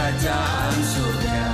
kerajaan surga.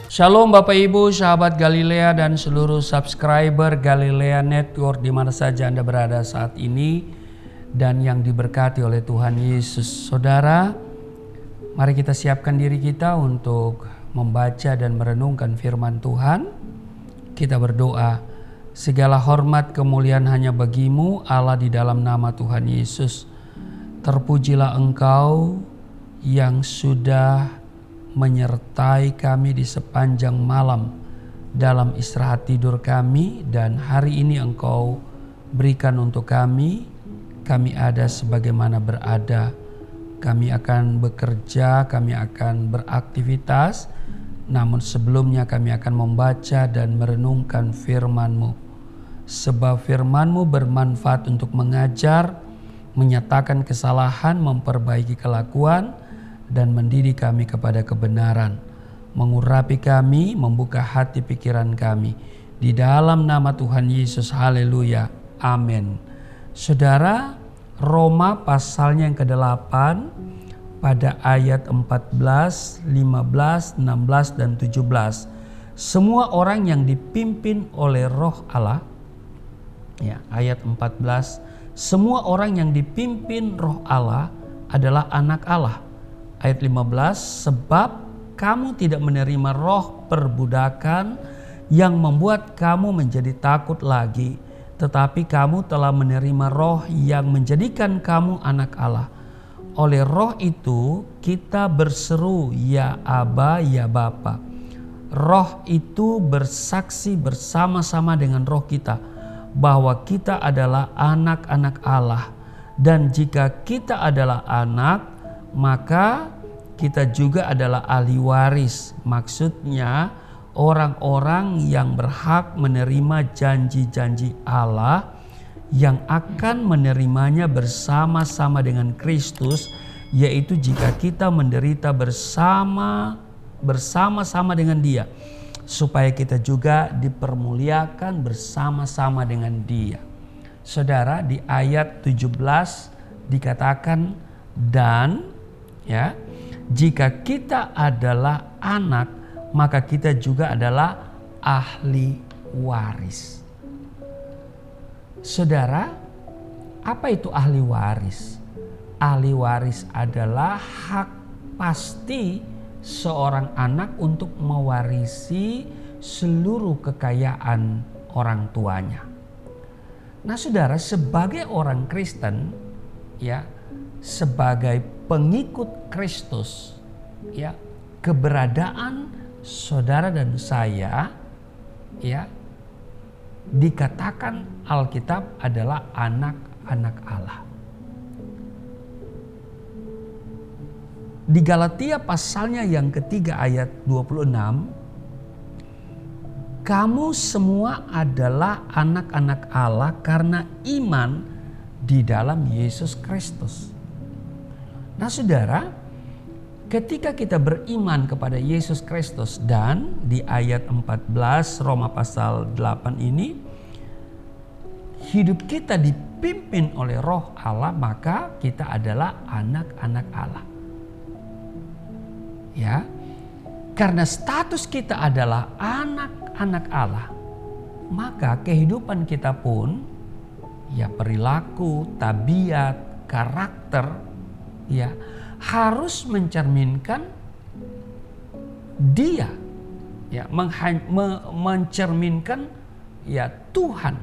Shalom Bapak Ibu, sahabat Galilea dan seluruh subscriber Galilea Network di mana saja Anda berada saat ini dan yang diberkati oleh Tuhan Yesus. Saudara, mari kita siapkan diri kita untuk membaca dan merenungkan firman Tuhan. Kita berdoa, segala hormat kemuliaan hanya bagimu Allah di dalam nama Tuhan Yesus. Terpujilah Engkau yang sudah menyertai kami di sepanjang malam dalam istirahat tidur kami, dan hari ini Engkau berikan untuk kami ada sebagaimana berada. Kami akan bekerja, kami akan beraktivitas, namun sebelumnya kami akan membaca dan merenungkan firman-Mu. Sebab firman-Mu bermanfaat untuk mengajar, menyatakan kesalahan, memperbaiki kelakuan, dan mendidik kami kepada kebenaran, mengurapi kami, membuka hati pikiran kami. Di dalam nama Tuhan Yesus, haleluya, amin. Saudara, Roma pasalnya yang ke-8 pada ayat 14, 15, 16, dan 17. Semua orang yang dipimpin oleh Roh Allah, ya, ayat 14, semua orang yang dipimpin Roh Allah adalah anak Allah. Ayat 15, sebab kamu tidak menerima roh perbudakan yang membuat kamu menjadi takut lagi, tetapi kamu telah menerima roh yang menjadikan kamu anak Allah. Oleh roh itu kita berseru, ya Aba, ya Bapa. Roh itu bersaksi bersama-sama dengan roh kita bahwa kita adalah anak-anak Allah. Dan jika kita adalah anak, maka kita juga adalah ahli waris. Maksudnya orang-orang yang berhak menerima janji-janji Allah yang akan menerimanya bersama-sama dengan Kristus, yaitu jika kita menderita bersama-sama dengan Dia, supaya kita juga dipermuliakan bersama-sama dengan Dia. Saudara, di ayat 17 dikatakan, dan ya, jika kita adalah anak, maka kita juga adalah ahli waris. Saudara, apa itu ahli waris? Ahli waris adalah hak pasti seorang anak untuk mewarisi seluruh kekayaan orang tuanya. Nah, saudara, sebagai orang Kristen, ya, sebagai pengikut Kristus, ya, keberadaan saudara dan saya, ya, dikatakan Alkitab adalah anak-anak Allah. Di Galatia pasalnya yang ketiga ayat 26, kamu semua adalah anak-anak Allah karena iman di dalam Yesus Kristus. Nah, saudara, ketika kita beriman kepada Yesus Kristus, dan di ayat 14 Roma pasal 8 ini, hidup kita dipimpin oleh Roh Allah, maka kita adalah anak-anak Allah. Ya, karena status kita adalah anak-anak Allah, maka kehidupan kita pun, ya, perilaku, tabiat, karakter, ya, harus mencerminkan Dia, ya, mencerminkan, ya, Tuhan.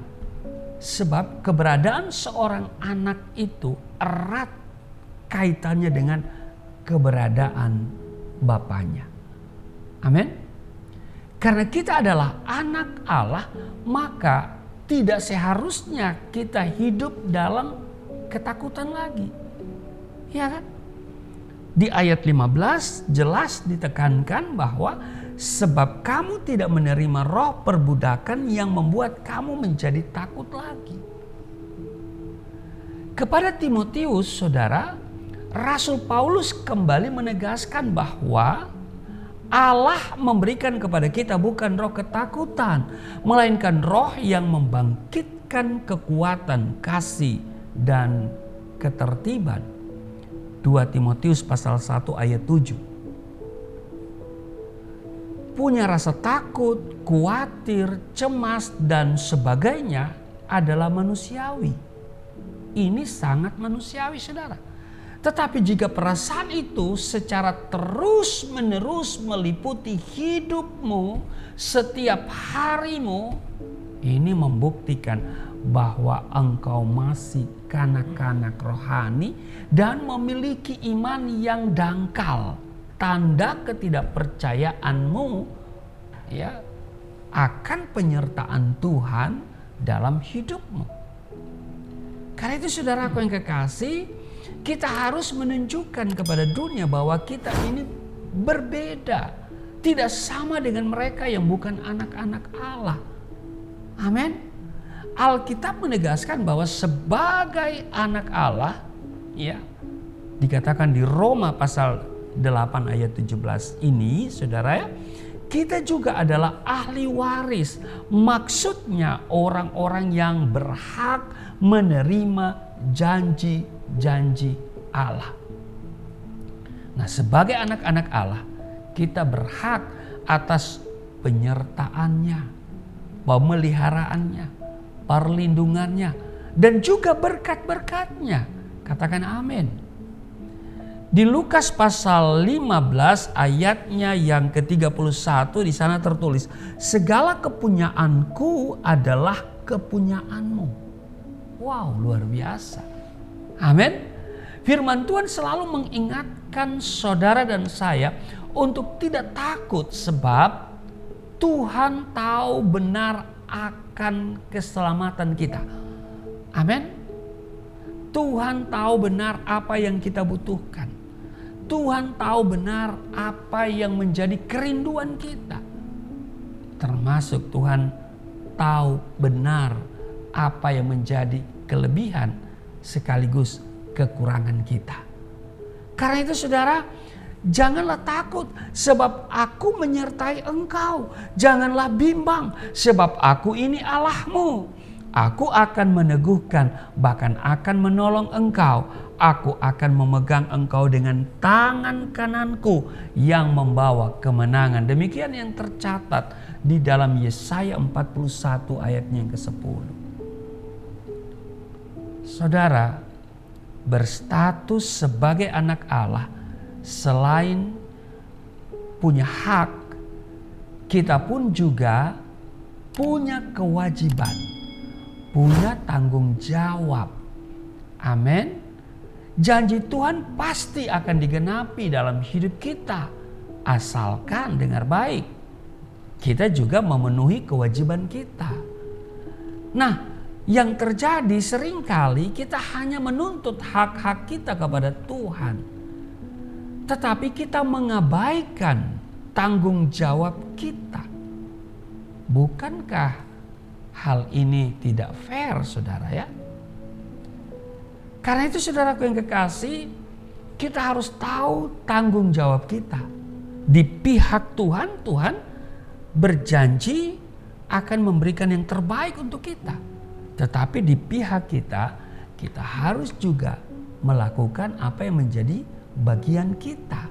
Sebab keberadaan seorang anak itu erat kaitannya dengan keberadaan bapaknya. Amin. Karena kita adalah anak Allah, maka tidak seharusnya kita hidup dalam ketakutan lagi. Ya kan? Di ayat 15 jelas ditekankan bahwa sebab kamu tidak menerima roh perbudakan yang membuat kamu menjadi takut lagi. Kepada Timotius, saudara, Rasul Paulus kembali menegaskan bahwa Allah memberikan kepada kita bukan roh ketakutan, melainkan roh yang membangkitkan kekuatan, kasih, dan ketertiban. 2 Timotius pasal 1 ayat 7. Punya rasa takut, khawatir, cemas, dan sebagainya adalah manusiawi. Ini sangat manusiawi, saudara. Tetapi jika perasaan itu secara terus-menerus meliputi hidupmu, setiap harimu, ini membuktikan bahwa engkau masih kanak-kanak rohani dan memiliki iman yang dangkal. Tanda ketidakpercayaanmu ya akan penyertaan Tuhan dalam hidupmu. Karena itu saudaraku yang kekasih, kita harus menunjukkan kepada dunia bahwa kita ini berbeda. Tidak sama dengan mereka yang bukan anak-anak Allah. Amin. Alkitab menegaskan bahwa sebagai anak Allah, ya, dikatakan di Roma pasal 8 ayat 17 ini, saudara ya, kita juga adalah ahli waris. Maksudnya orang-orang yang berhak menerima janji Allah. Nah, sebagai anak-anak Allah, kita berhak atas penyertaannya, pemeliharaannya, perlindungannya, dan juga berkat-berkatnya. Katakan amin. Di Lukas pasal 15 ayatnya yang ke-31 di sana tertulis, segala kepunyaanku adalah kepunyaanmu. Wow, luar biasa. Amin. Firman Tuhan selalu mengingatkan saudara dan saya untuk tidak takut, sebab Tuhan tahu benar akan keselamatan kita. Amin. Tuhan tahu benar apa yang kita butuhkan. Tuhan tahu benar apa yang menjadi kerinduan kita. Termasuk Tuhan tahu benar apa yang menjadi kelebihan sekaligus kekurangan kita. Karena itu saudara, janganlah takut sebab aku menyertai engkau. Janganlah bimbang sebab aku ini Allahmu. Aku akan meneguhkan, bahkan akan menolong engkau. Aku akan memegang engkau dengan tangan kananku yang membawa kemenangan. Demikian yang tercatat di dalam Yesaya 41 ayatnya yang ke-10. Saudara, berstatus sebagai anak Allah, selain punya hak, kita pun juga punya kewajiban, punya tanggung jawab. Amin. Janji Tuhan pasti akan digenapi dalam hidup kita, asalkan dengar baik, kita juga memenuhi kewajiban kita. Nah, yang terjadi seringkali kita hanya menuntut hak-hak kita kepada Tuhan, tetapi kita mengabaikan tanggung jawab kita. Bukankah hal ini tidak fair, saudara ya? Karena itu saudaraku yang kekasih, kita harus tahu tanggung jawab kita. Di pihak Tuhan, Tuhan berjanji akan memberikan yang terbaik untuk kita. Tetapi di pihak kita, kita harus juga melakukan apa yang menjadi bagian kita.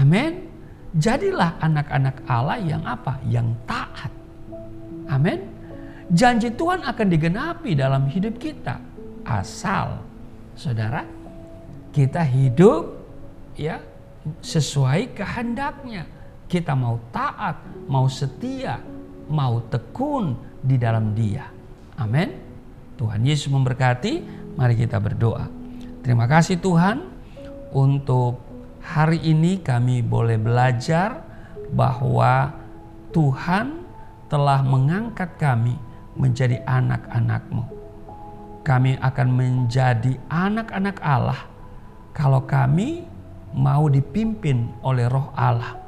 Amin. Jadilah anak-anak Allah yang apa? Yang taat. Amin. Janji Tuhan akan digenapi dalam hidup kita. Asal, saudara, kita hidup ya sesuai kehendaknya. Kita mau taat, mau setia, mau tekun di dalam Dia. Amin. Tuhan Yesus memberkati. Mari kita berdoa. Terima kasih Tuhan, untuk hari ini kami boleh belajar bahwa Tuhan telah mengangkat kami menjadi anak-anak-Mu. Kami akan menjadi anak-anak Allah kalau kami mau dipimpin oleh Roh Allah.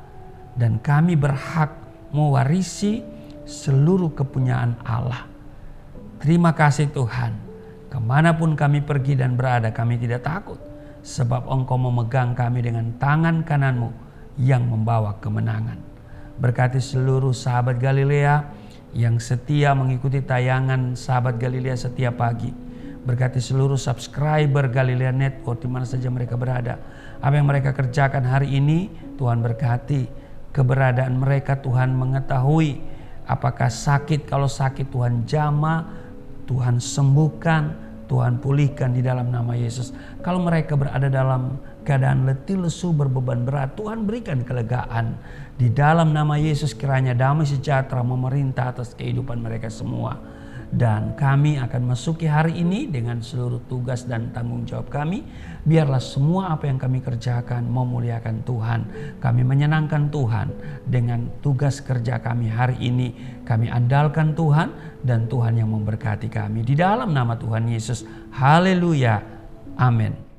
Dan kami berhak mewarisi seluruh kepunyaan Allah. Terima kasih Tuhan. Kemanapun kami pergi dan berada, kami tidak takut. Sebab Engkau memegang kami dengan tangan kanan-Mu yang membawa kemenangan. Berkati seluruh sahabat Galilea yang setia mengikuti tayangan sahabat Galilea setiap pagi. Berkati seluruh subscriber Galilea Network di mana saja mereka berada. Apa yang mereka kerjakan hari ini, Tuhan berkati. Keberadaan mereka Tuhan mengetahui apakah sakit. Kalau sakit Tuhan jamah, Tuhan sembuhkan, Tuhan pulihkan di dalam nama Yesus. Kalau mereka berada dalam keadaan letih lesu berbeban berat, Tuhan berikan kelegaan. Di dalam nama Yesus kiranya damai sejahtera memerintah atas kehidupan mereka semua. Dan kami akan masuki hari ini dengan seluruh tugas dan tanggung jawab kami. Biarlah semua apa yang kami kerjakan memuliakan Tuhan. Kami menyenangkan Tuhan dengan tugas kerja kami hari ini. Kami andalkan Tuhan dan Tuhan yang memberkati kami. Di dalam nama Tuhan Yesus. Haleluya. Amin.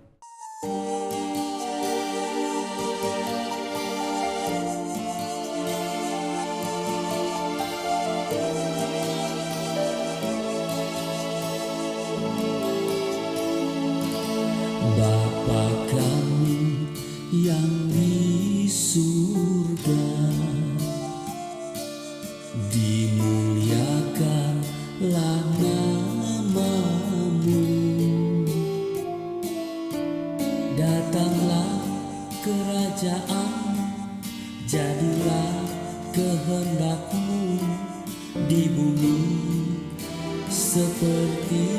Bapa kami yang di surga, dimuliakanlah nama-Mu. Datanglah kerajaan, jadilah kehendak-Mu di bumi seperti